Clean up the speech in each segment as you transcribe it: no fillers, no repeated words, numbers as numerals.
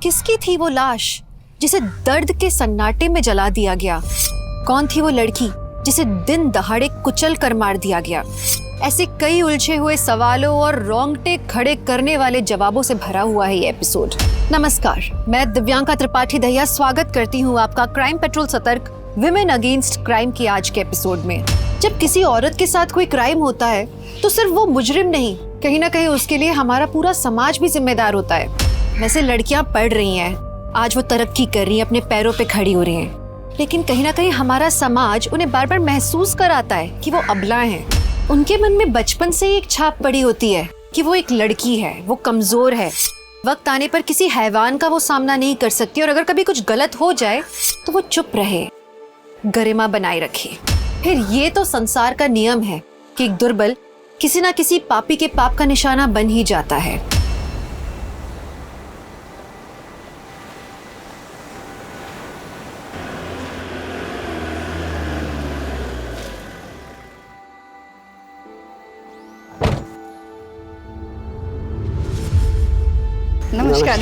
किसकी थी वो लाश जिसे दर्द के सन्नाटे में जला दिया गया? कौन थी वो लड़की जिसे दिन दहाड़े कुचल कर मार दिया गया? ऐसे कई उलझे हुए सवालों और रोंगटे खड़े करने वाले जवाबों से भरा हुआ है ये एपिसोड। नमस्कार, मैं दिव्यांका त्रिपाठी दहिया स्वागत करती हूँ आपका क्राइम पेट्रोल सतर्क विमेन अगेंस्ट क्राइम की आज के एपिसोड में। जब किसी औरत के साथ कोई क्राइम होता है तो सिर्फ वो मुजरिम नहीं, कहीं ना कहीं उसके लिए हमारा पूरा समाज भी जिम्मेदार होता है। वैसे लड़कियां पढ़ रही हैं, आज वो तरक्की कर रही हैं, अपने पैरों पे खड़ी हो रही हैं, लेकिन कहीं ना कहीं हमारा समाज उन्हें बार बार महसूस कराता है कि वो अबला हैं। उनके मन में बचपन से ही एक छाप पड़ी होती है कि वो एक लड़की है, वो कमजोर है, वक्त आने पर किसी हैवान का वो सामना नहीं कर सकती, और अगर कभी कुछ गलत हो जाए तो वो चुप रहे, गरिमा बनाए रखे। फिर ये तो संसार का नियम है कि एक दुर्बल किसी ना किसी पापी के पाप का निशाना बन ही जाता है। नमस्कार।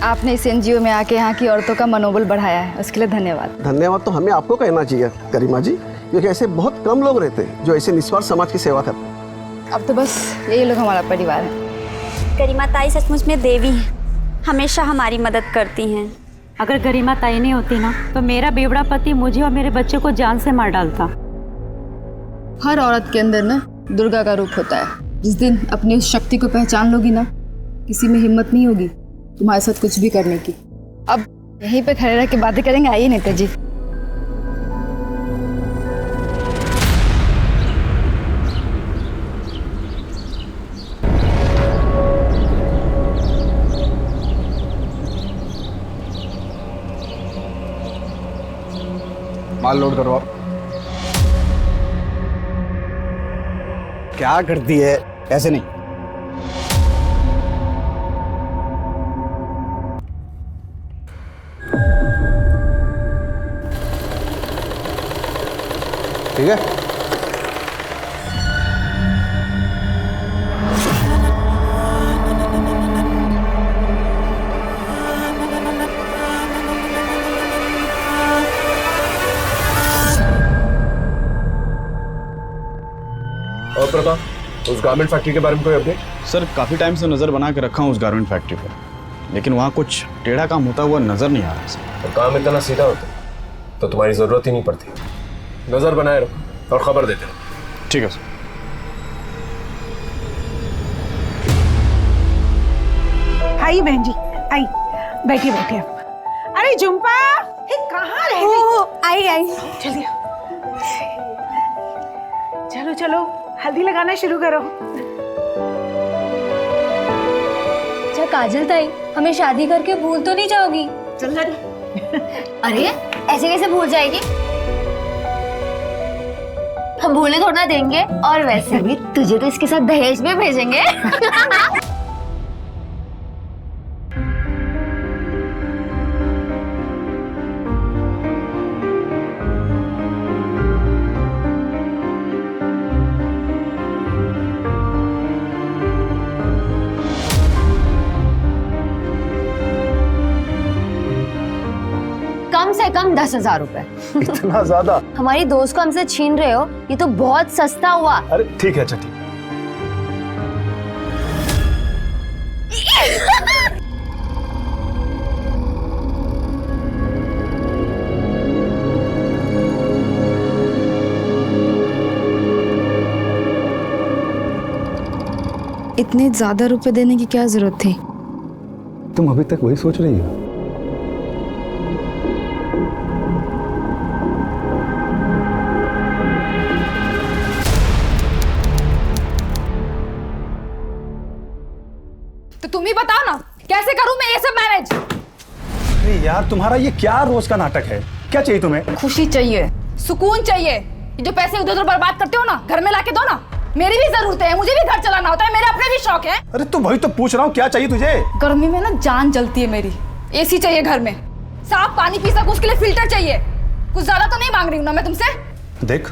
आपने इस एनजीओ में आके यहाँ की औरतों का मनोबल बढ़ाया है, उसके लिए धन्यवाद। धन्यवाद तो हमें आपको कहना चाहिए गरिमा जी, क्योंकि ऐसे बहुत कम लोग रहते हैं जो ऐसे निस्वार्थ समाज की सेवा करते हैं। अब तो बस यही लोग हमारा परिवार है। गरिमा ताई सचमुच में देवी हैं, हमेशा हमारी मदद करती हैं। अगर गरिमा ताई नहीं होती ना तो मेरा बेवड़ा पति मुझे और मेरे बच्चे को जान से मार डालता। हर औरत के अंदर ना दुर्गा का रूप होता है। जिस दिन अपनी उस शक्ति को पहचान लोगी ना, किसी में हिम्मत नहीं होगी तुम्हारे साथ कुछ भी करने की। अब यहीं पे खड़े रह के बातें करेंगे, आइए नेता जी। माल लोड करो। क्या करती है? ऐसे नहीं। ठीक है। और प्रताप, उस गारमेंट फैक्ट्री के बारे में कोई अपडेट? सर, काफ़ी टाइम से नज़र बना के रखा हूँ उस गारमेंट फैक्ट्री पर, लेकिन वहाँ कुछ टेढ़ा काम होता हुआ नज़र नहीं आ रहा सर। और काम इतना सीधा होता तो तुम्हारी ज़रूरत ही नहीं पड़ती। नज़र बनाए रखो और ख़बर देते रहो। ठीक है सर। आई बहन जी, आई बैठिए बैठिए। अरे झुम्पा, कहाँ रह गई? आई चलिए, चलो चलो हल्दी लगाना शुरू करो। अच्छा काजल ताई, हमें शादी करके भूल तो नहीं जाओगी? चल जा। अरे ऐसे कैसे भूल जाएगी? हम भूलने थोड़ा ना देंगे, और वैसे भी तुझे तो इसके साथ दहेज में भेजेंगे। कम से कम 10,000 रुपए। इतना ज़्यादा? हमारी दोस्त को हमसे छीन रहे हो, ये तो बहुत सस्ता हुआ। अरे ठीक है, अच्छा ठीक। इतने ज्यादा रुपए देने की क्या जरूरत थी? तुम अभी तक वही सोच रही हो? तो तुम ही बताओ ना, कैसे करूं मैं ये सब मैनेज? अरे यार, तुम्हारा ये क्या रोज का नाटक है? क्या चाहिए तुम्हें? खुशी चाहिए, सुकून चाहिए। ये जो पैसे उधर उधर बर्बाद करते हो ना, घर में लाके दो ना। मेरी भी जरूरत है, मुझे भी घर चलाना होता है, मेरे अपने भी शौक है। अरे तो वही तो पूछ रहा हूँ, क्या चाहिए तुझे? गर्मी में ना जान जलती है मेरी। एसी चाहिए घर में, साफ पानी पी सकूं उसके लिए फिल्टर चाहिए। कुछ ज्यादा तो नहीं मांग रही हूँ ना मैं तुमसे। देख,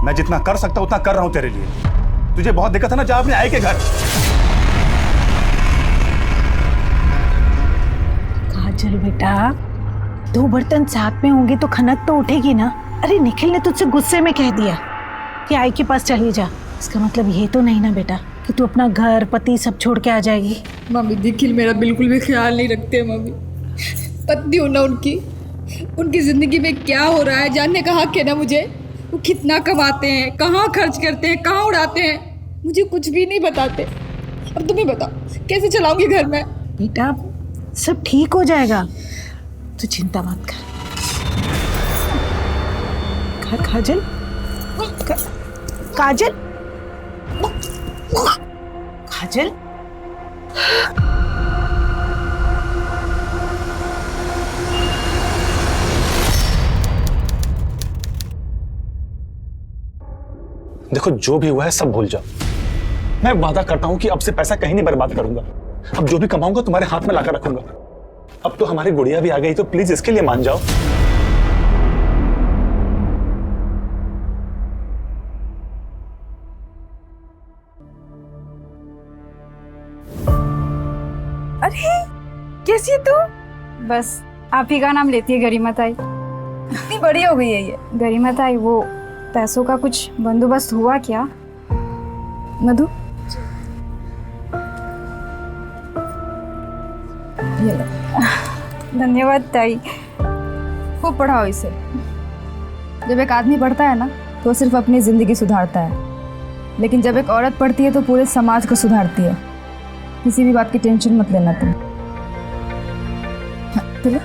मैं जितना कर सकता उतना कर रहा हूं तेरे लिए। तुझे बहुत दिक्कत है ना, जा अपने आई के घर। काजल बेटा, 2 बर्तन साथ में होंगे तो खनक तो उठेगी ना। अरे निखिल ने तुझसे गुस्से में कह दिया कि आई के पास चली जा, इसका मतलब ये तो नहीं ना बेटा कि तू अपना घर पति सब छोड़ के आ जाएगी। मम्मी निखिल मेरा बिल्कुल भी ख्याल नहीं रखते मम्मी। पत्नी हूं ना उनकी जिंदगी में क्या हो रहा है जानने का हक है ना मुझे। वो कितना कमाते हैं, कहाँ खर्च करते हैं, कहाँ उड़ाते हैं, मुझे कुछ भी नहीं बताते। अब तुम ही बताओ कैसे चलाऊंगी घर में। बेटा सब ठीक हो जाएगा, तू चिंता मत कर। काजल काजल काजल देखो जो भी हुआ है सब भूल जाओ। मैं वादा करता हूं कि अब से पैसा कहीं नहीं बर्बाद करूंगा। अब जो भी कमाऊंगा तुम्हारे हाथ में लाकर रखूंगा। अब तो हमारी गुड़िया भी आ गई, तो प्लीज इसके लिए मान जाओ। अरे कैसी है तू? बस आप ही का नाम लेती है गरिमा ताई। इतनी बड़ी हो गई है ये। गरिमा ताई, वो पैसों का कुछ बंदोबस्त हुआ क्या? मधु धन्यवाद ताई। खूब पढ़ाओ इसे। जब एक आदमी पढ़ता है ना तो सिर्फ अपनी जिंदगी सुधारता है, लेकिन जब एक औरत पढ़ती है तो पूरे समाज को सुधारती है। किसी भी बात की टेंशन मत लेना तुम। चलो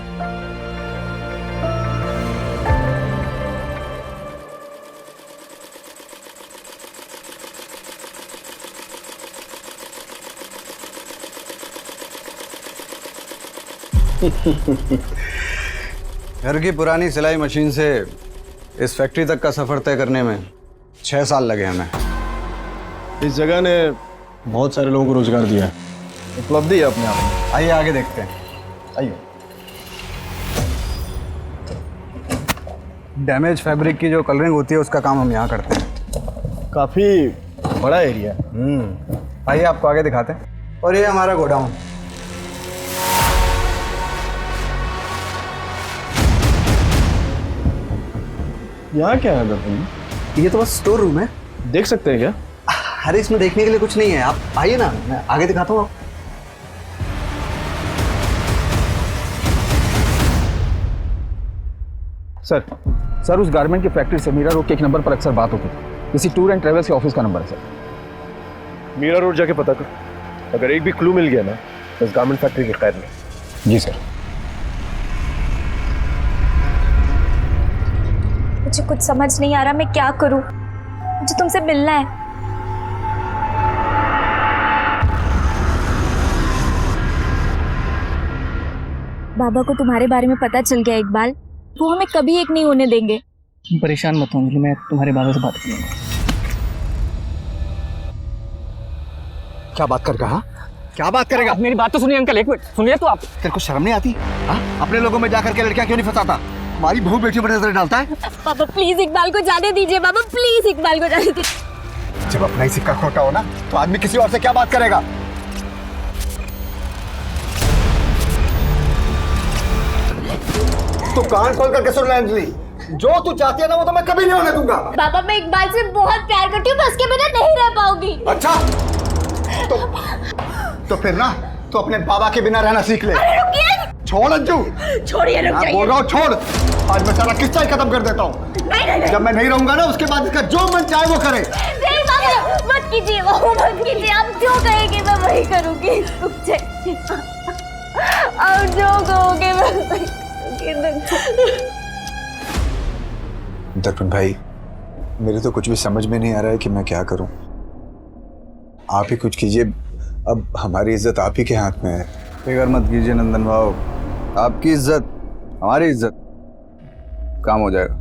घर की पुरानी सिलाई मशीन से इस फैक्ट्री तक का सफर तय करने में 6 साल लगे हमें। इस जगह ने बहुत सारे लोगों को रोजगार दिया है। उपलब्धि है अपने आप में। आइए आगे देखते हैं, आइए। डैमेज फैब्रिक की जो कलरिंग होती है उसका काम हम यहाँ करते हैं। काफ़ी बड़ा एरिया है। आइए आपको आगे दिखाते हैं। और ये हमारा गोडाउन। यहाँ क्या है दरअसल? ये तो बस स्टोर रूम है। देख सकते हैं क्या? अरे इसमें देखने के लिए कुछ नहीं है, आप आइए ना, मैं आगे दिखाता हूँ। सर उस गारमेंट की फैक्ट्री से मीरा रोड के 1 नंबर पर अक्सर बात होती है। किसी टूर एंड ट्रेवल्स के ऑफिस का नंबर है सर। मीरा रोड जाके पता कर, अगर एक भी क्लू मिल गया ना तो इस गारमेंट फैक्ट्री के खैर नहीं। जी सर। मुझे कुछ समझ नहीं आ रहा, मैं क्या करूं? मुझे तुमसे मिलना है। बाबा को तुम्हारे बारे में पता चल गया इकबाल, वो हमें कभी एक नहीं होने देंगे। तुम परेशान मत हो अंजलि, मैं तुम्हारे बाबा से बात करूंगा। क्या बात कर कहा? क्या बात करेगा? मेरी बात तो सुनिए अंकल, एक मिनट सुनिए तो आप। तेरे को शर्म नहीं आती? हाँ, अपने लोगों में जाकर के लड़कियां क्यों नहीं फंसाता? हमारी बहू बेटियों पर नजर डालता है। पापा प्लीज इकबाल को जाने दीजिए, बाबा प्लीज इकबाल को जाने दीजिए। जब अपना ही सिक्का खोटा हो ना तो आदमी किसी और से क्या बात करेगा? तो कान खोल करके सुन ले अंजलि, जो तू चाहती है ना वो तो मैं कभी नहीं होने दूंगा। पापा मैं इकबाल से बहुत प्यार करती हूँ, मैं उसके बिना नहीं रह पाऊंगी। अच्छा तो फिर ना तो अपने बाबा के बिना रहना सीख ले। छोड़ अंजू, छोड़िए, रुक जाइए। बोल रहा हूँ छोड़। आज मैं सारा किस्सा ही खत्म कर देता हूँ। जब मैं नहीं रहूंगा ना उसके बाद इसका जो मन चाहे वो करे। नहीं पापा मत कीजिए, वो मत कीजिए। आप जो कहेंगे मैं वही करूंगी। रुक जाइए, आप जो कहोगे मैं वही करूंगी। दर्पण भाई, मेरे तो कुछ भी समझ में नहीं आ रहा है कि मैं क्या करूं। आप ही कुछ कीजिए, अब हमारी इज्जत आप ही के हाथ में है। फिक्र मत कीजिए नंदन भाव, आपकी इज्जत हमारी इज्जत, काम हो जाएगा।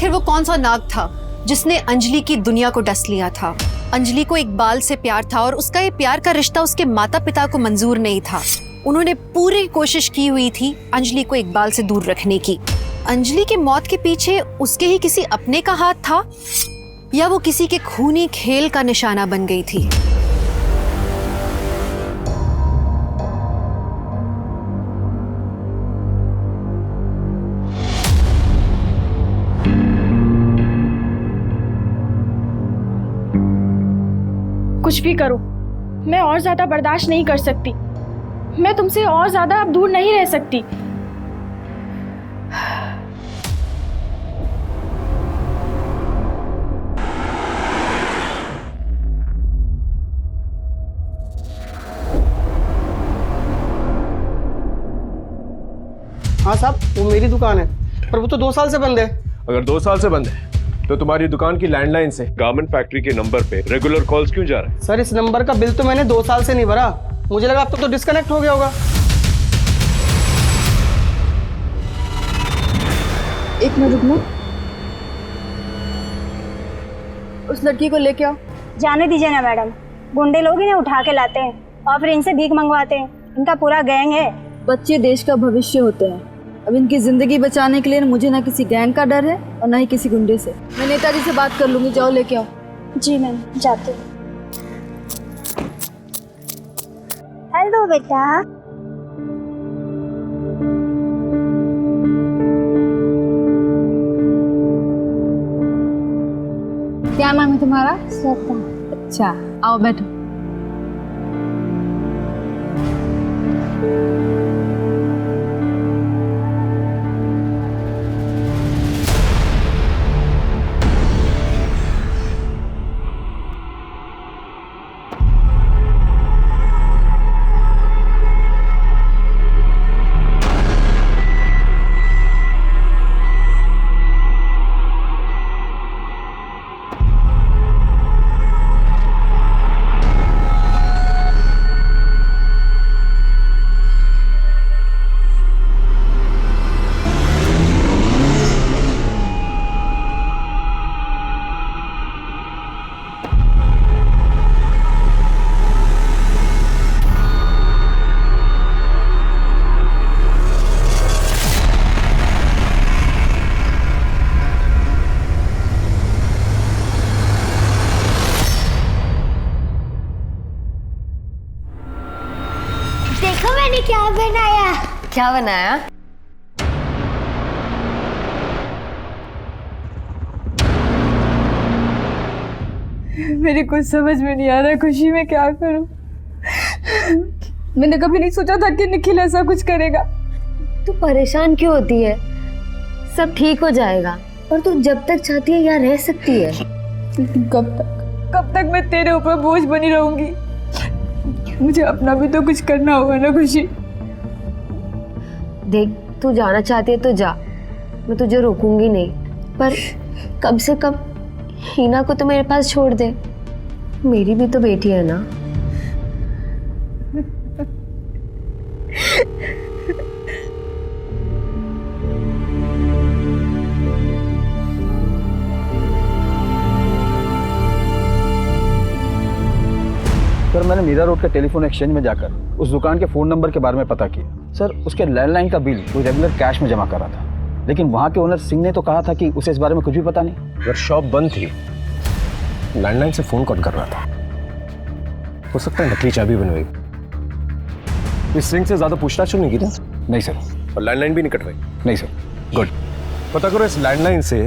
आखिर वो कौन सा नाग था जिसने अंजलि की दुनिया को डस लिया था? अंजलि को इकबाल से प्यार था और उसका ये प्यार का रिश्ता उसके माता पिता को मंजूर नहीं था। उन्होंने पूरी कोशिश की हुई थी अंजलि को इकबाल से दूर रखने की। अंजलि की मौत के पीछे उसके ही किसी अपने का हाथ था या वो किसी के खूनी खेल का निशाना बन गई थी? कुछ भी करो, मैं और ज्यादा बर्दाश्त नहीं कर सकती। मैं तुमसे और ज्यादा अब दूर नहीं रह सकती। हाँ साहब, वो मेरी दुकान है, पर वो तो 2 साल से बंद है। अगर 2 साल से बंद है तो तुम्हारी दुकान की लैंडलाइन से गारमेंट फैक्ट्री के नंबर पे रेगुलर कॉल्स क्यों जा रहे हैं? सर, इस नंबर का बिल तो मैंने 2 साल से नहीं भरा। मुझे लगा अब तक तो डिस्कनेक्ट हो गया होगा। एक मिनट रुकना, उस लड़की को लेके आओ। जाने दीजिए ना मैडम, गुंडे लोग इन्हें उठा के लाते हैं और फिर इनसे भीख मंगवाते हैं। इनका पूरा गैंग है। बच्चे देश का भविष्य होते हैं। अब इनकी जिंदगी बचाने के लिए मुझे ना किसी गैंग का डर है और ना ही किसी गुंडे से। मैं नेताजी से बात कर लूंगी, जाओ लेके आओ। जी मैम, जाती हूँ। हेलो बेटा। क्या नाम है तुम्हारा? श्रद्धा। अच्छा, आओ बैठो। देखो मैंने क्या बनाया। क्या बनाया? मेरी कुछ समझ में नहीं आ रहा खुशी, मैं क्या करूं। मैंने कभी नहीं सोचा था कि निखिल ऐसा कुछ करेगा। तू परेशान क्यों होती है? सब ठीक हो जाएगा और तू जब तक चाहती है यहाँ रह सकती है। कब तक मैं तेरे ऊपर बोझ बनी रहूंगी? मुझे अपना भी तो कुछ करना होगा ना खुशी। देख, तू जाना चाहती है तो जा, मैं तुझे रोकूंगी नहीं, पर कम से कम हीना को तो मेरे पास छोड़ दे। मेरी भी तो बेटी है ना। सर, मैंने मीरा रोड के टेलीफोन एक्सचेंज में जाकर उस दुकान के फ़ोन नंबर के बारे में पता किया। सर, उसके लैंडलाइन का बिल वो रेगुलर कैश में जमा कर रहा था, लेकिन वहाँ के ओनर सिंह ने तो कहा था कि उसे इस बारे में कुछ भी पता नहीं। अगर शॉप बंद थी, लैंडलाइन से फ़ोन कॉल कर रहा था, हो सकता है नकली चाबी बनवाई। इस सिंह से ज़्यादा पूछताछ नहीं की ना? नहीं सर। और लैंडलाइन भी नहीं कटवाई? नहीं सर। गुड। पता करो इस लैंडलाइन से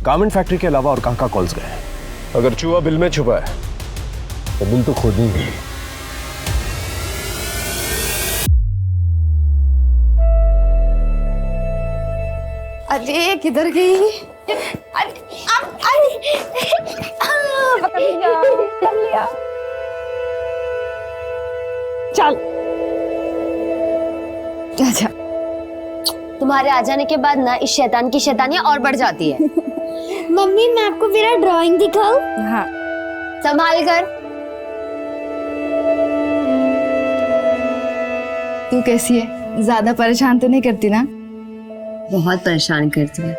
गारमेंट फैक्ट्री के अलावा और कहाँ कहाँ कॉल्स गए। अगर चूहा बिल में छुपा है तो बिल तो खुद ही है। अरे किधर गई? चल अच्छा। तुम्हारे आ जाने के बाद ना इस शैतान की शैतानियां और बढ़ जाती है। मम्मी, मैं आपको मेरा ड्राइंग दिखाऊं? हाँ। संभाल कर। तू कैसी है? ज्यादा परेशान तो नहीं करती ना? बहुत परेशान करती है।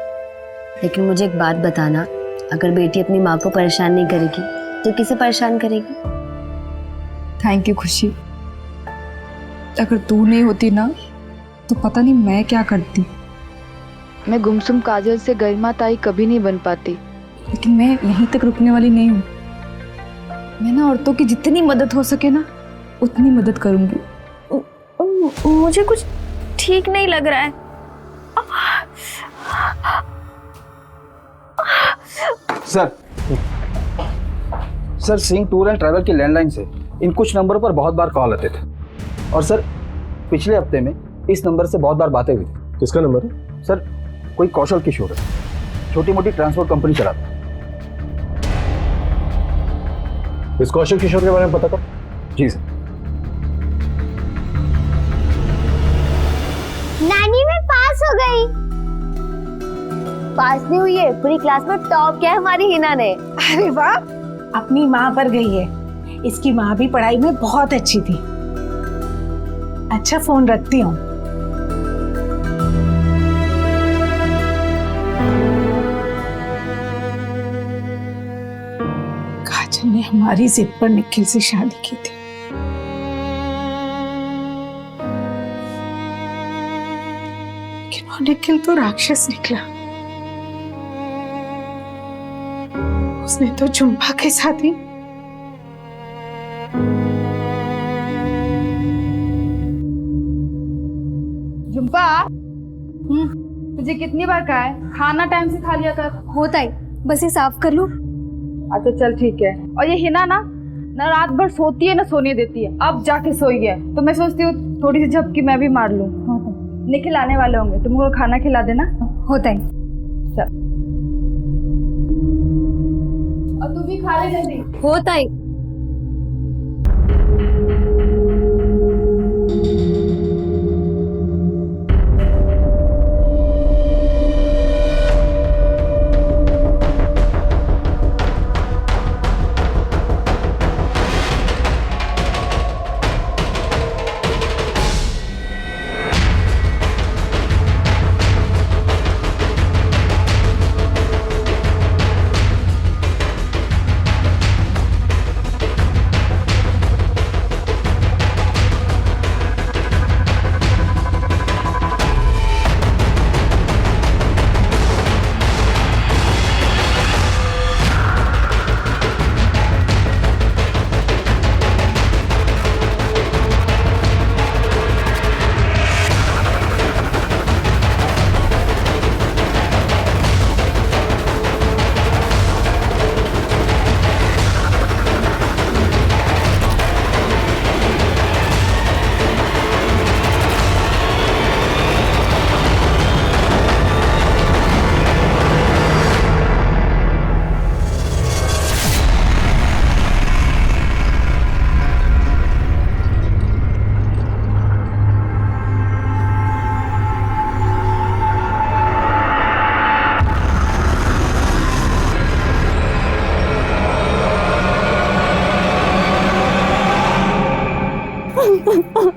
लेकिन मुझे एक बात बताना, अगर बेटी अपनी माँ को परेशान नहीं करेगी तो किसे परेशान करेगी? थैंक यू खुशी। अगर तू नहीं होती ना तो पता नहीं मैं क्या करती। मैं गुमसुम काजल से गरिमा ताई कभी नहीं बन पाती, लेकिन मैं यहीं तक रुकने वाली नहीं हूँ। मैं ना औरतों की जितनी मदद हो सके ना उतनी मदद करूंगी। मुझे कुछ ठीक नहीं लग रहा है। Sir Singh tour and travel की लैंडलाइन से इन कुछ नंबरों पर बहुत बार कॉल आते थे, और सर पिछले हफ्ते में इस नंबर से बहुत बार बातें हुई थी। किसका नंबर है? सर कोई कौशल किशोर है, छोटी मोटी ट्रांसपोर्ट कंपनी चलाता है। इस कौशल किशोर के बारे में पता कर। जी सर। नानी मैं पास हो गई। पास नहीं हुई है, पूरी क्लास में टॉप किया है हमारी हिना ने। अरे वाह, अपनी माँ पर गई है। इसकी माँ भी पढ़ाई में बहुत अच्छी थी। अच्छा फोन रखती हूँ। काजल ने हमारी जिद पर निखिल से शादी की थी। लेकिन वो निखिल तो राक्षस निकला। उसने तो झुम्पा के साथ ही झुम्पा, तुझे कितनी बार कहा है खाना टाइम से खा लिया कर। होता है, बस ये साफ कर लूं। अच्छा चल ठीक है। और ये हिना ना रात भर सोती है ना सोने देती है, अब जाके सोई है तो मैं सोचती हूँ थोड़ी सी झपकी मैं भी मार लूँ। निखिल आने वाले होंगे, तुमको खाना खिला देना। होता है। चल और तू भी खा ले जल्दी। होता है।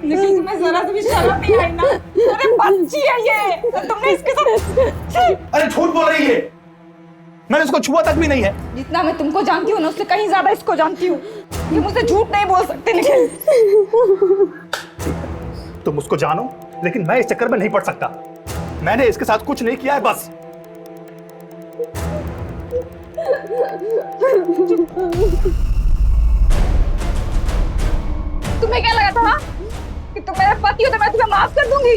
लेकिन तुम्हें जरा सी भी शर्म नहीं आई ना? अरे बच्ची है ये, तुमने इसके साथ। अरे झूठ बोल रही है, मैंने उसको छुआ तक भी नहीं है। जितना मैं तुमको जानती हूँ ना उससे कहीं ज्यादा इसको जानती हूँ। ये मुझसे झूठ नहीं बोल सकते निखिल। तुम उसको जानो, लेकिन मैं इस चक्कर में नहीं पड़ सकता। मैंने इसके साथ कुछ नहीं किया है, बस। तुम्हें क्या लगा था कि तुम मेरा पति हो तो मैं तुम्हें माफ कर दूंगी?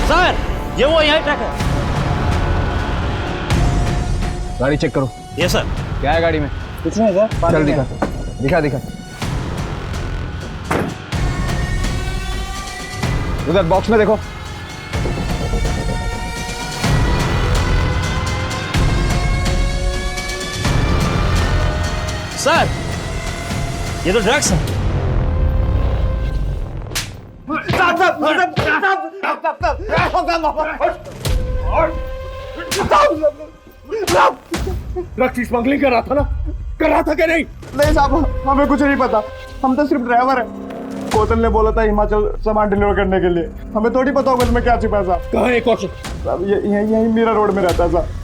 सर, ये वो यही ट्रक है। गाड़ी चेक करो। ये सर। क्या है गाड़ी में? कुछ नहीं सर। चल दिखा दिखा दिखा। उधर बॉक्स में देखो। सर, ये तो ड्रग्स है। ड्रग्स की स्मगलिंग कर रहा था ना? कर रहा था कि नहीं? नहीं साहब, हमें कुछ नहीं पता, हम तो सिर्फ ड्राइवर है। कौशल ने बोला था हिमाचल सामान डिलीवर करने के लिए, हमें थोड़ी पता होगा इसमें क्या छिपा है साहब। कहाँ है कौशल? साहब यही मीरा रोड में रहता है साहब।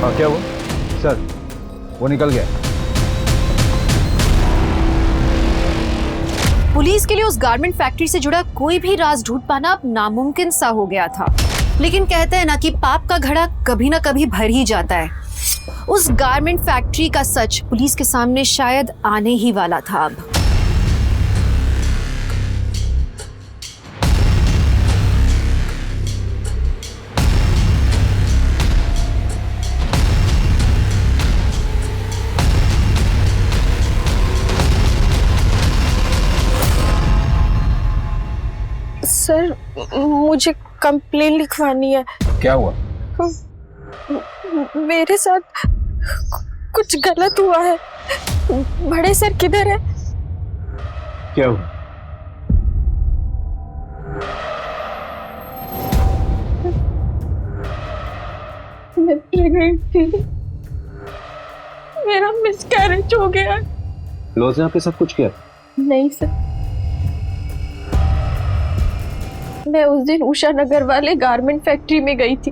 हाँ क्या हुआ सर? वो निकल गया। पुलिस के लिए उस गारमेंट फैक्ट्री से जुड़ा कोई भी राज ढूंढ पाना अब नामुमकिन सा हो गया था। लेकिन कहते हैं ना कि पाप का घड़ा कभी ना कभी भर ही जाता है। उस गारमेंट फैक्ट्री का सच पुलिस के सामने शायद आने ही वाला था अब। सर मुझे कंप्लेन लिखवानी है। क्या हुआ? मेरे साथ कुछ गलत हुआ है। बड़े सर किधर है? क्या हुआ? मैं प्रेग्नेंट थी, मेरा मिसकैरेज हो गया। लॉज ने आपके साथ कुछ किया? नहीं सर, मैं उस दिन उषा नगर वाले गारमेंट फैक्ट्री में गई थी।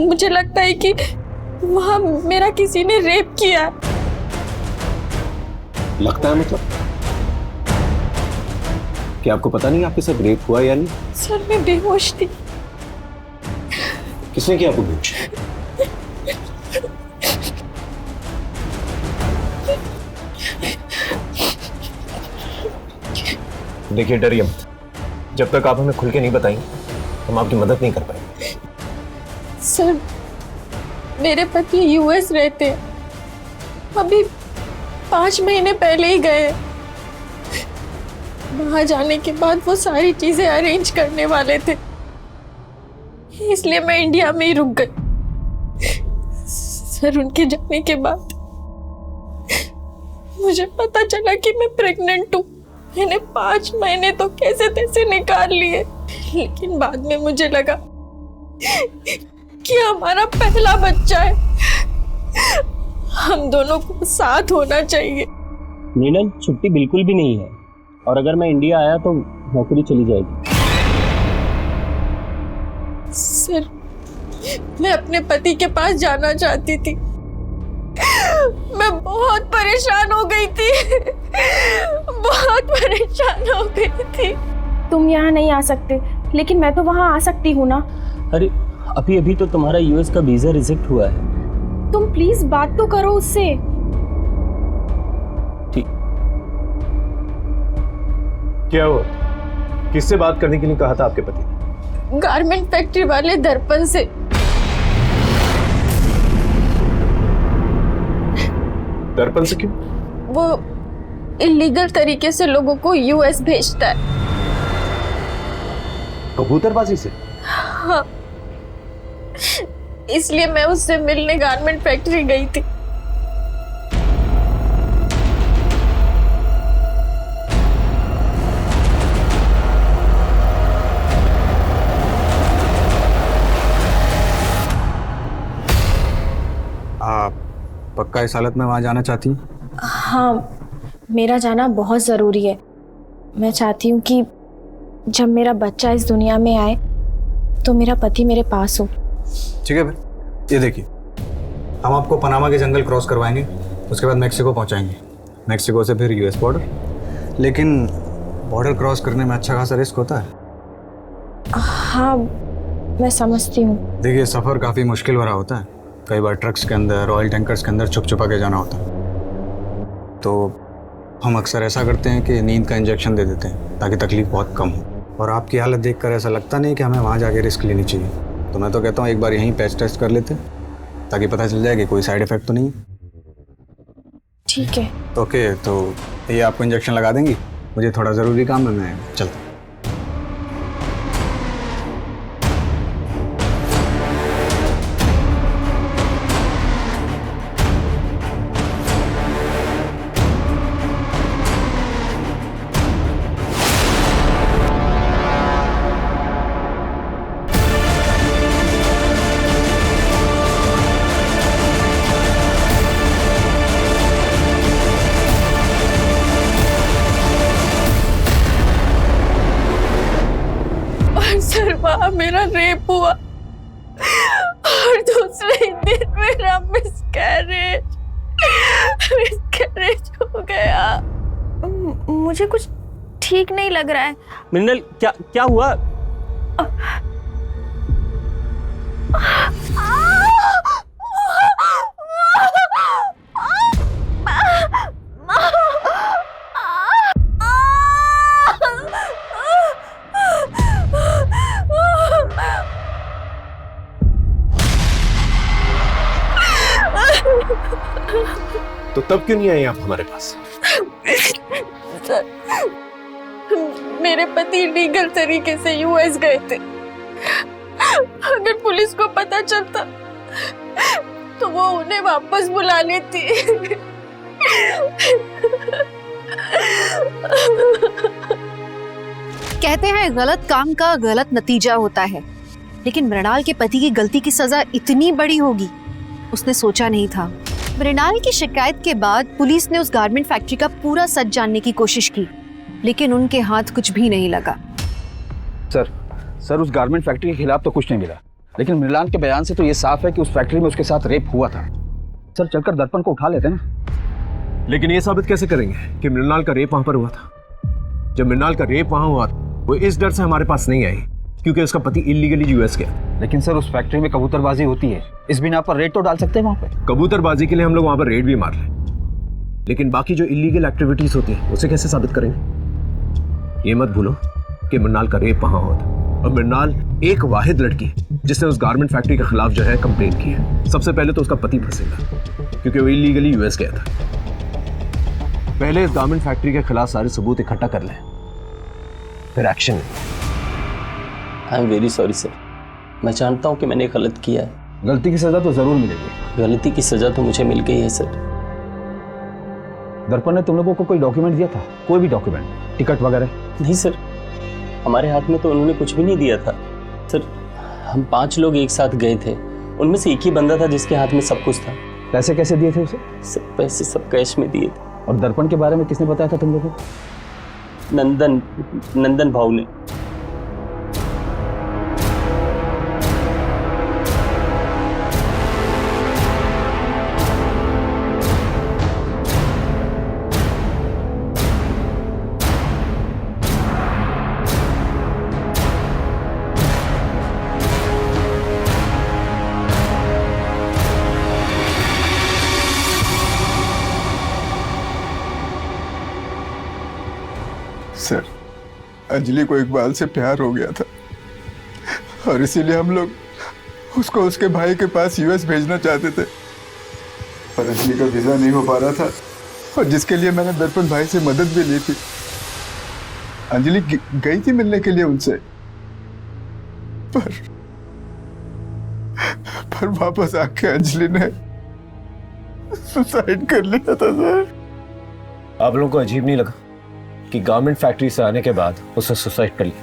मुझे लगता है कि वहां मेरा किसी ने रेप किया। लगता है मतलब? क्या आपको पता नहीं आपके साथ रेप हुआ या नहीं? सर मैं बेहोश थी। किसने किया आपको बेहोश? देखिए डरिए मत, जब तक आप हमें खुल के नहीं बताएंगे हम आपकी मदद नहीं कर पाएंगे। सर मेरे पति यूएस रहते हैं, अभी 5 महीने पहले ही गए। वहां जाने के बाद वो सारी चीजें अरेंज करने वाले थे, इसलिए मैं इंडिया में ही रुक गई। सर उनके जाने के बाद मुझे पता चला कि मैं प्रेग्नेंट हूँ। मैंने 5 महीने तो कैसे तैसे निकाल लिए, लेकिन बाद में मुझे लगा कि हमारा पहला बच्चा है, हम दोनों को साथ होना चाहिए। नीलम छुट्टी बिल्कुल भी नहीं है, और अगर मैं इंडिया आया तो नौकरी चली जाएगी। सर मैं अपने पति के पास जाना चाहती थी, मैं बहुत परेशान हो गई थी, बहुत परेशान हो गई थी। तुम यहाँ नहीं आ सकते, लेकिन मैं तो वहाँ आ सकती हूँ ना। अरे अभी अभी तो तुम्हारा यूएस का वीजा रिजेक्ट हुआ है। तुम प्लीज बात तो करो उससे। ठीक। क्या हुआ? किससे बात करने के लिए कहा था आपके पति? गारमेंट फैक्ट्री वाले दर्पण से। दर्पण से क्यों? वो इलीगल तरीके से लोगों को यूएस भेजता है। कबूतरबाजी से? हाँ, इसलिए मैं उससे मिलने गारमेंट फैक्ट्री गई थी। आप पक्का इस हालत में वहां जाना चाहती हैं? हाँ, मेरा जाना बहुत ज़रूरी है। मैं चाहती हूँ कि जब मेरा बच्चा इस दुनिया में आए तो मेरा पति मेरे पास हो। ठीक है फिर, ये देखिए, हम आपको पनामा के जंगल क्रॉस करवाएंगे, उसके बाद मेक्सिको पहुंचाएंगे, मेक्सिको से फिर यूएस बॉर्डर। लेकिन बॉर्डर क्रॉस करने में अच्छा खासा रिस्क होता है। हाँ, मैं समझती हूँ। देखिए, सफ़र काफ़ी मुश्किल भरा होता है। कई बार ट्रक्स के अंदर, ऑयल टैंकर्स के अंदर छुप छुपा के जाना होता है। तो हम अक्सर ऐसा करते हैं कि नींद का इंजेक्शन दे देते हैं ताकि तकलीफ बहुत कम हो। और आपकी हालत देखकर ऐसा लगता नहीं कि हमें वहाँ जाके रिस्क लेनी चाहिए। तो मैं तो कहता हूँ एक बार यहीं पैच टेस्ट कर लेते ताकि पता चल जाए कि कोई साइड इफेक्ट तो नहीं। ठीक है। ओके, तो ये आपको इंजेक्शन लगा देंगी? मुझे थोड़ा ज़रूरी काम है, मैं चलता हूँ। सर वहाँ मेरा रेप हुआ और दूसरे ही दिन मेरा मिसकैरेज हो गया। मुझे कुछ ठीक नहीं लग रहा है। मृणाल, क्या क्या हुआ? तो तब क्यों नहीं आई आप हमारे पास? सर, मेरे पति लीगल तरीके से यूएस गए थे। अगर पुलिस को पता चलता तो वो उन्हें वापस बुला लेती। कहते हैं गलत काम का गलत नतीजा होता है, लेकिन मृणाल के पति की गलती की सजा इतनी बड़ी होगी उसने सोचा नहीं था। मृणाल की शिकायत के बाद पुलिस ने उस गारमेंट फैक्ट्री का पूरा सच जानने की कोशिश की, लेकिन उनके हाथ कुछ भी नहीं लगा। सर उस गारमेंट फैक्ट्री के खिलाफ तो कुछ नहीं मिला, लेकिन मृणाल के बयान से तो ये साफ है कि उस फैक्ट्री में उसके साथ रेप हुआ था। सर चलकर दर्पण को उठा लेते ना। लेकिन ये साबित कैसे करेंगे कि मृणाल का रेप वहां पर हुआ था? जब मृणाल का रेप वहां हुआ वो इस डर से हमारे पास नहीं आई क्योंकि उसका पति इलीगली यूएस गया। लेकिन सर उस फैक्ट्री में कबूतरबाजी होती है, इस बिना पर रेड तो डाल सकते हैं वहां पे। कबूतरबाजी के लिए हम लोग वहां पर रेड भी मार लें, लेकिन बाकी जो इलीगल एक्टिविटीज होती है उसे कैसे साबित करेंगे? ये मत भूलो कि मृणाल का रेप वहां हुआ था और मृणाल एक वाहिद लड़की जिसने उस गारमेंट फैक्ट्री के खिलाफ जो है कंप्लेंट की है। सबसे पहले तो उसका पति फंसेगा क्योंकि वो इलीगली यूएस गया था। पहले इस गारमेंट फैक्ट्री के खिलाफ सारे सबूत इकट्ठा कर लें, फिर action. I am very sorry sir, मैं जानता हूँ कि मैंने गलत किया है। गलती की सजा तो जरूर मिलेगी। गलती की सजा तो मुझे मिल गई है सर। दर्पण ने तुम लोगों को कोई डॉक्यूमेंट दिया था? कोई भी डॉक्यूमेंट, टिकट वगैरह? नहीं सर, हमारे हाथ में तो उन्होंने कुछ भी नहीं दिया था सर। हम 5 लोग एक साथ गए थे, उनमें से एक ही बंदा था जिसके हाथ में सब कुछ था। पैसे कैसे दिए थे उसे? सब पैसे सब कैश में दिए थे। और दर्पण के बारे में किसने बताया था तुम लोगों को? नंदन भाऊ ने। सर, अंजलि को इकबाल से प्यार हो गया था और इसीलिए हम लोग उसको उसके भाई के पास यूएस भेजना चाहते थे, पर अंजलि का वीजा नहीं हो पा रहा था और जिसके लिए मैंने दर्पण भाई से मदद भी ली थी। अंजलि गई थी मिलने के लिए उनसे, पर वापस आके अंजलि ने सुसाइड कर लिया था। सर, आप लोगों को अजीब नहीं लगा कि गारमेंट फैक्ट्री से आने के बाद उसने सुसाइड कर लिया?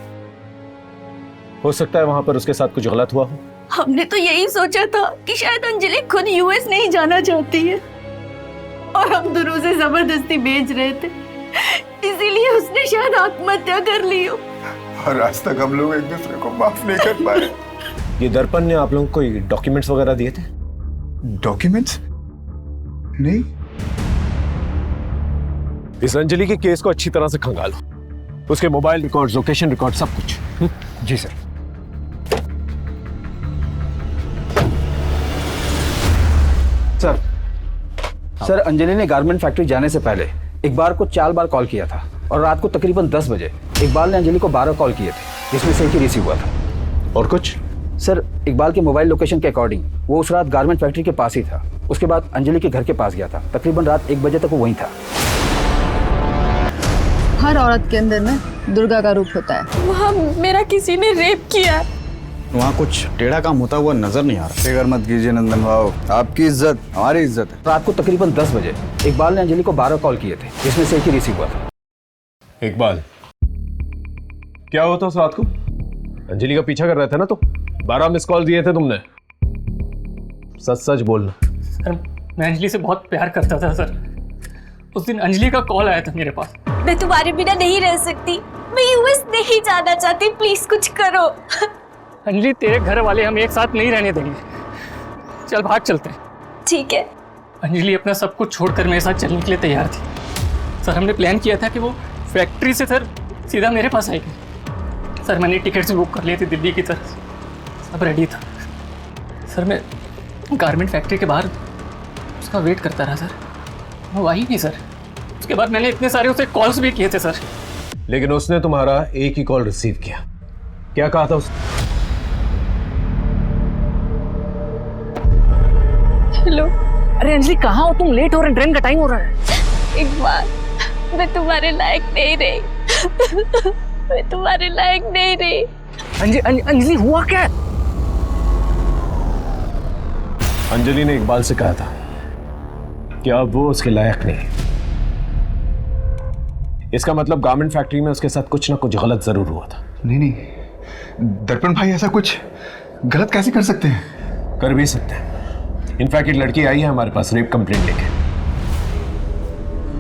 हो सकता है वहां पर उसके साथ कुछ गलत हुआ हो। हमने तो यही सोचा था कि शायद अंजलि खुद यूएस नहीं जाना चाहती है और हम दोनों उसे जबरदस्ती भेज रहे थे, इसीलिए उसने शायद आत्महत्या कर ली हो। और आज तक हम लोग एक दूसरे को माफ नहीं कर पाए। ये दर्पण ने आप लोगों को कोई डॉक्यूमेंट्स वगैरह दिए थे? डॉक्यूमेंट्स? नहीं। इस अंजलि के केस को अच्छी तरह से खंगालो, उसके मोबाइल रिकॉर्ड, लोकेशन रिकॉर्ड, सब कुछ। जी सर। सर, अंजलि ने गारमेंट फैक्ट्री जाने से पहले इकबाल को 4 बार कॉल किया था और रात को तकरीबन 10 बजे इकबाल ने अंजलि को 12 कॉल किए थे, जिसमें से एक ही रिसीव हुआ था। और कुछ? सर इकबाल के मोबाइल लोकेशन के अकॉर्डिंग वो उस रात गारमेंट फैक्ट्री के पास ही था। उसके बाद अंजलि के घर के पास गया था। तकरीबन रात 1 बजे तक वो वहीं था। हर औरत के अंदर ना दुर्गा का रूप होता है। वहाँ मेरा किसी ने रेप किया। वहाँ कुछ टेढ़ा काम होता हुआ नजर नहीं आ रहा। फिक्र मत कीजिए नंदन भाव, आपकी इज्जत हमारी इज्जत है। रात को तकरीबन 10 बजे इकबाल ने अंजलि को 12 कॉल किए थे, जिसमें से एक ही रिसीव हुआ था। इकबाल, क्या हुआ था उस रात को? अंजलि का पीछा कर रहे थे ना तो 12 मिस कॉल दिए थे तुमने। सच सच बोलना। सर मैं अंजलि से बहुत प्यार करता था सर। उस दिन अंजलि का कॉल आया था मेरे पास। मैं तुम्हारे बिना नहीं रह सकती, मैं यूएस नहीं जाना चाहती, प्लीज कुछ करो। अंजलि तेरे घर वाले हम एक साथ नहीं रहने देंगे, चल भाग चलते हैं। ठीक है। अंजलि अपना सब कुछ छोड़कर मेरे साथ चलने के लिए तैयार थी। सर हमने प्लान किया था कि वो फैक्ट्री से सर सीधा मेरे पास आएगी। सर मैंने टिकट्स बुक कर लिए थे दिल्ली की तरफ, सब रेडी था। सर मैं गारमेंट फैक्ट्री के बाहर उसका वेट करता रहा सर, वो आई नहीं सर। उसके बाद मैंने इतने सारे उसे कॉल्स भी किए थे सर। लेकिन उसने तुम्हारा एक ही कॉल रिसीव किया। क्या कहा था उसने? हेलो। अरे अंजलि कहाँ हो तुम? लेट हो रहे, ट्रेन का टाइम हो रहा है। इकबाल मैं तुम्हारे लायक नहीं रही। मैं तुम्हारे लायक नहीं रही। अंजलि हुआ क्या? अंजलि ने इकबाल से कहा था कि अब वो उसके लायक नहीं। इसका मतलब गारमेंट फैक्ट्री में उसके साथ कुछ ना कुछ गलत जरूर हुआ था। नहीं, दर्पण भाई ऐसा कुछ गलत कैसे कर सकते हैं? कर भी सकते हैं। इनफैक्ट एक लड़की आई है हमारे पास रेप कंप्लेंट लेके,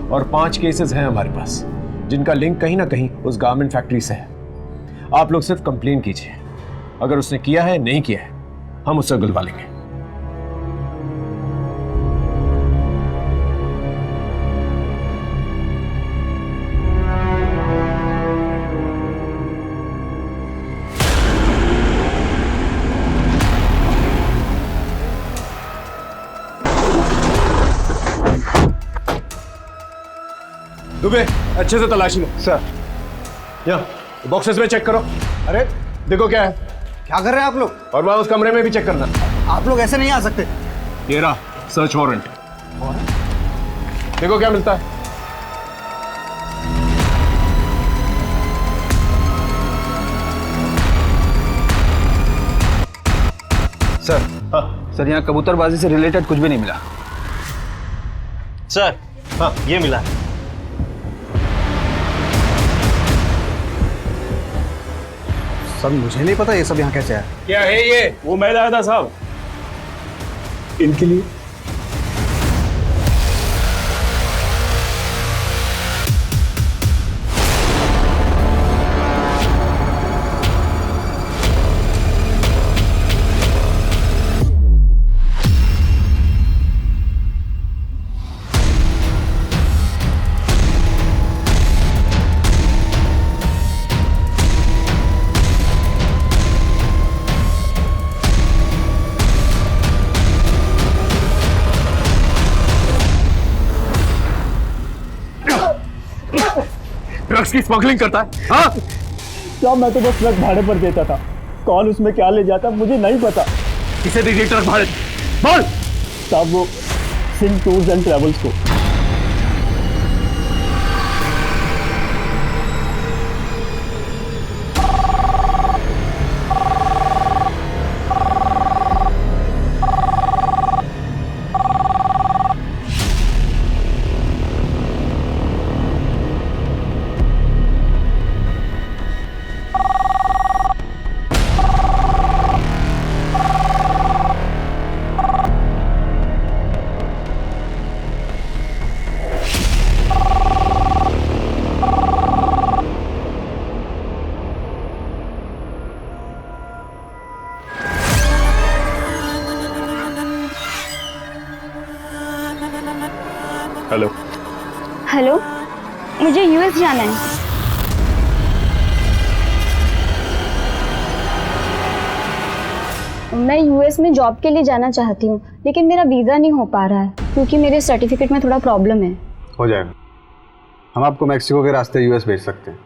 और 5 केसेस हैं हमारे पास जिनका लिंक कहीं ना कहीं उस गारमेंट फैक्ट्री से है। आप लोग सिर्फ कंप्लेन कीजिए, अगर उसने किया है नहीं किया है हम उससे गुलवा लेंगे। दुबे अच्छे से तलाशी लो। सर यहाँ बॉक्सेस में चेक करो। अरे देखो क्या है। क्या कर रहे हैं आप लोग? और वहां उस कमरे में भी चेक करना। आप लोग ऐसे नहीं आ सकते। ये रहा सर्च वारंट। देखो क्या मिलता है। सर सर यहाँ कबूतरबाजी से रिलेटेड कुछ भी नहीं मिला। सर हाँ ये मिला। सर मुझे नहीं पता ये सब यहाँ कैसे आया। क्या है ये? वो मैं लाया था साहब इनके लिए। ड्रग्स की स्मगलिंग करता है? हाँ क्या मैं तो बस ट्रक भाड़े पर देता था, कौन उसमें क्या ले जाता मुझे नहीं पता। किसे दीजिए ट्रक भाड़े? बोल। साहब वो सिंह टूर्स एंड ट्रेवल्स को। हेलो। हेलो, मुझे यूएस जाना है। मैं यूएस में जॉब के लिए जाना चाहती हूँ, लेकिन मेरा वीज़ा नहीं हो पा रहा है क्योंकि मेरे सर्टिफिकेट में थोड़ा प्रॉब्लम है। हो जाएगा, हम आपको मैक्सिको के रास्ते यूएस भेज सकते हैं,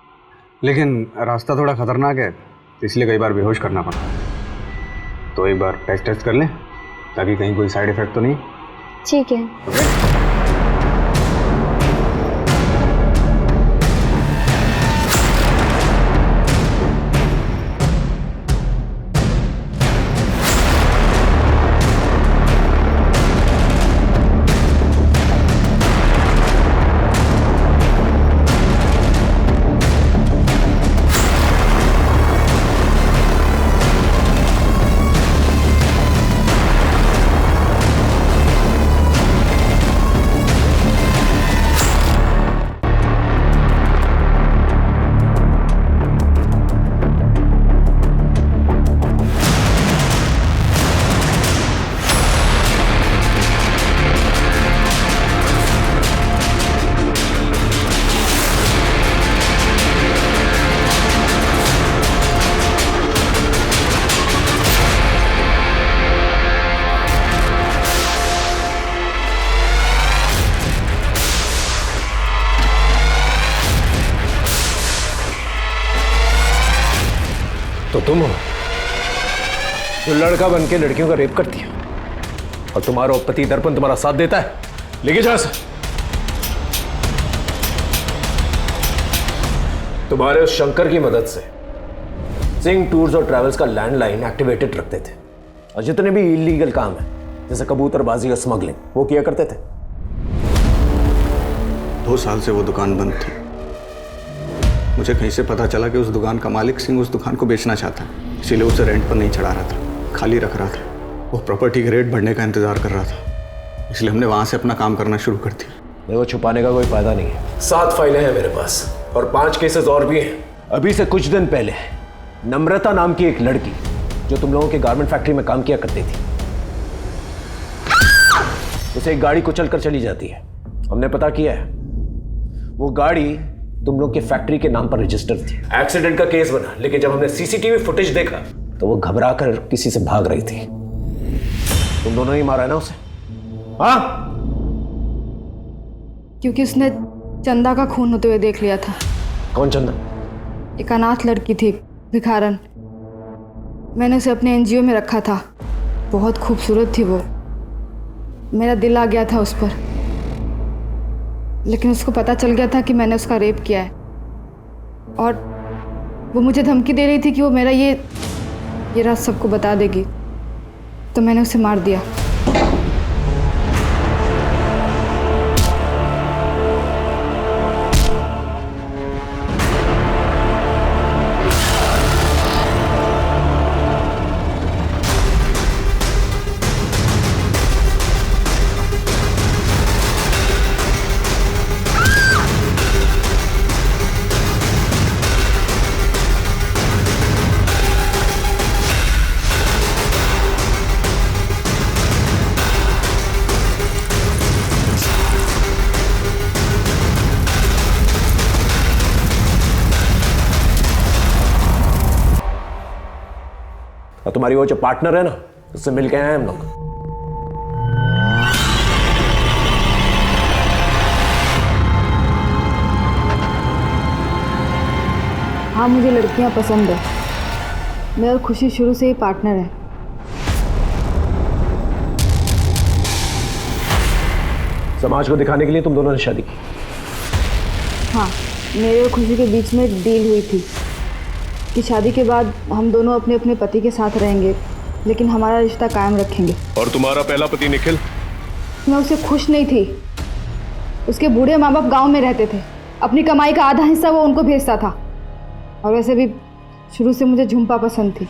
लेकिन रास्ता थोड़ा खतरनाक है इसलिए कई बार बेहोश करना पड़ता है। तो एक बार टेस्ट कर लें ताकि कहीं कोई साइड इफेक्ट तो नहीं। ठीक है। तो तुम हो जो लड़का बन के लड़कियों का रेप करती है और तुम्हारा पति दर्पण तुम्हारा साथ देता है। लेके जा सर। तुम्हारे उस शंकर की मदद से सिंह टूर्स और ट्रैवल्स का लैंडलाइन एक्टिवेटेड रखते थे और जितने भी इलीगल काम है जैसे कबूतरबाजी और स्मगलिंग वो किया करते थे। 2 साल से वो दुकान बंद थी। मुझे कहीं से पता चला कि उस दुकान का मालिक सिंह उस दुकान को बेचना चाहता है, इसीलिए उसे रेंट पर नहीं चढ़ा रहा था, खाली रख रहा था। वो प्रॉपर्टी के रेट बढ़ने का इंतजार कर रहा था, इसलिए हमने वहां से अपना काम करना शुरू कर दिया। देखो छुपाने का कोई फायदा नहीं है। 7 फाइलें हैं मेरे पास और 5 केसेस और भी हैं। अभी से कुछ दिन पहले नम्रता नाम की एक लड़की जो तुम लोगों के गारमेंट फैक्ट्री में काम किया करती थी, उसे एक गाड़ी कुचल कर चली जाती है। हमने पता किया है वो गाड़ी तुम लोग के फैक्ट्री के नाम पर रजिस्टर थी। एक्सीडेंट का केस बना, लेकिन जब हमने सीसीटीवी फुटेज देखा तो वो घबरा कर किसी से भाग रही थी। तुम दोनों ही मारा है ना उसे? हाँ, क्योंकि उसने चंदा का खून होते हुए देख लिया था। कौन चंदा? एक अनाथ लड़की थी, भिखारन। मैंने उसे अपने एनजीओ में रखा था। बहुत खूबसूरत थी वो। मेरा दिल आ गया था उस पर, लेकिन उसको पता चल गया था कि मैंने उसका रेप किया है और वो मुझे धमकी दे रही थी कि वो मेरा ये राज सबको बता देगी, तो मैंने उसे मार दिया। और तुम्हारी वो जो पार्टनर है ना, उससे मिल के आए हम लोग। हाँ, मुझे लड़कियां पसंद है। मैं और खुशी शुरू से ही पार्टनर है। समाज को दिखाने के लिए तुम दोनों ने शादी की? हाँ, मेरे और खुशी के बीच में डील हुई थी कि शादी के बाद हम दोनों अपने अपने पति के साथ रहेंगे, लेकिन हमारा रिश्ता कायम रखेंगे। और तुम्हारा पहला पति निखिल? मैं उससे खुश नहीं थी। उसके बूढ़े माँ बाप गाँव में रहते थे, अपनी कमाई का आधा हिस्सा वो उनको भेजता था। और वैसे भी शुरू से मुझे झुम्पा पसंद थी।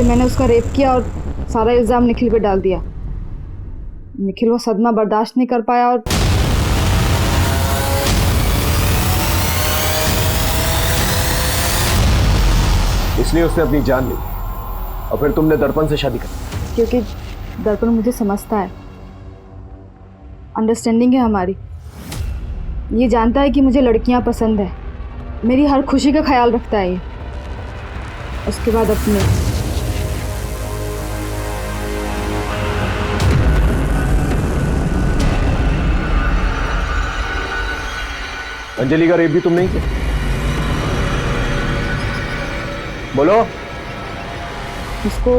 मैंने उसका रेप किया और सारा इल्ज़ाम निखिल पे डाल दिया। निखिल वो सदमा बर्दाश्त नहीं कर पाया और इसलिए उसने अपनी जान ली और फिर तुमने दर्पण से शादी कर। क्योंकि दर्पण मुझे समझता है, अंडरस्टैंडिंग है हमारी। ये जानता है कि मुझे लड़कियां पसंद है, मेरी हर खुशी का ख्याल रखता है ये। उसके बाद अपने अंजलि का रेप भी तुम नहीं किया? बोलो। उसको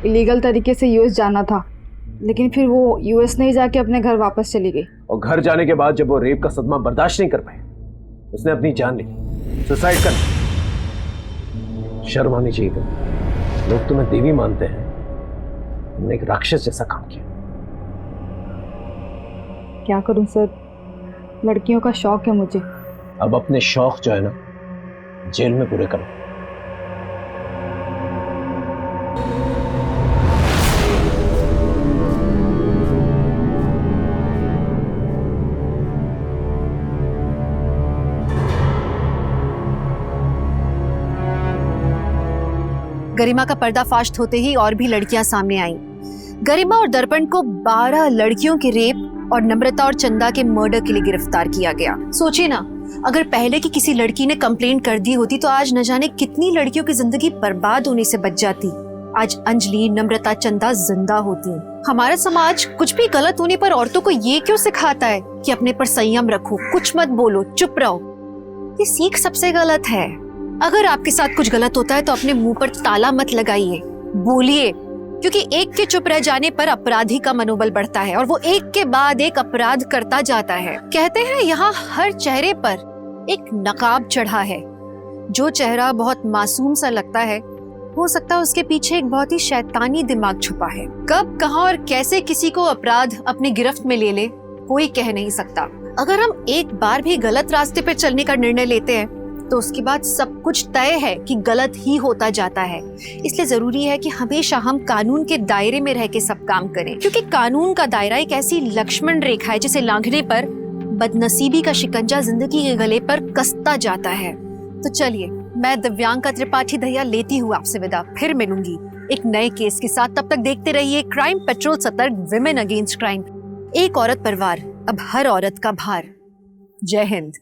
इलीगल तरीके से यूएस जाना था, लेकिन फिर वो यूएस नहीं जाके अपने घर वापस चली गई। और घर जाने के बाद जब वो रेप का सदमा बर्दाश्त नहीं कर पाए, उसने अपनी जान ली, सुसाइड कर। शर्म आनी चाहिए तुम्हें। लोग तुम्हें देवी मानते हैं, तुमने एक राक्षस जैसा काम किया। क्या करूं सर, लड़कियों का शौक है मुझे। अब अपने शौक जो है ना, जेल में पूरे करो। गरिमा का पर्दाफाश होते ही और भी लड़कियां सामने आईं। गरिमा और दर्पण को 12 लड़कियों के रेप और नम्रता और चंदा के मर्डर के लिए गिरफ्तार किया गया। सोचिए ना, अगर पहले की किसी लड़की ने कंप्लेंट कर दी होती तो आज न जाने कितनी लड़कियों की जिंदगी बर्बाद होने से बच जाती। आज अंजलि, नम्रता, चंदा जिंदा होती। हमारा समाज कुछ भी गलत होने पर औरतों को ये क्यों सिखाता है कि अपने पर संयम रखो, कुछ मत बोलो, चुप रहो। ये सीख सबसे गलत है। अगर आपके साथ कुछ गलत होता है तो अपने मुंह पर ताला मत लगाइए, बोलिए, क्योंकि एक के चुप रह जाने पर अपराधी का मनोबल बढ़ता है और वो एक के बाद एक अपराध करता जाता है। कहते हैं यहाँ हर चेहरे पर एक नकाब चढ़ा है। जो चेहरा बहुत मासूम सा लगता है, हो सकता है उसके पीछे एक बहुत ही शैतानी दिमाग छुपा है। कब, कहां और कैसे किसी को अपराध अपनी गिरफ्त में ले ले, कोई कह नहीं सकता। अगर हम एक बार भी गलत रास्ते पर चलने का निर्णय लेते हैं तो उसके बाद सब कुछ तय है कि गलत ही होता जाता है। इसलिए जरूरी है कि हमेशा हम कानून के दायरे में रह के सब काम करें, क्योंकि कानून का दायरा एक ऐसी लक्ष्मण रेखा है जिसे लांघने पर बदनसीबी का शिकंजा जिंदगी के गले पर कसता जाता है। तो चलिए, मैं दिव्यांका त्रिपाठी दहिया लेती हूँ आपसे विदा। फिर मिलूंगी एक नए केस के साथ। तब तक देखते रहिए क्राइम पेट्रोल, सतर्क, विमेन अगेंस्ट क्राइम। एक औरत परिवार, अब हर औरत का भार। जय हिंद।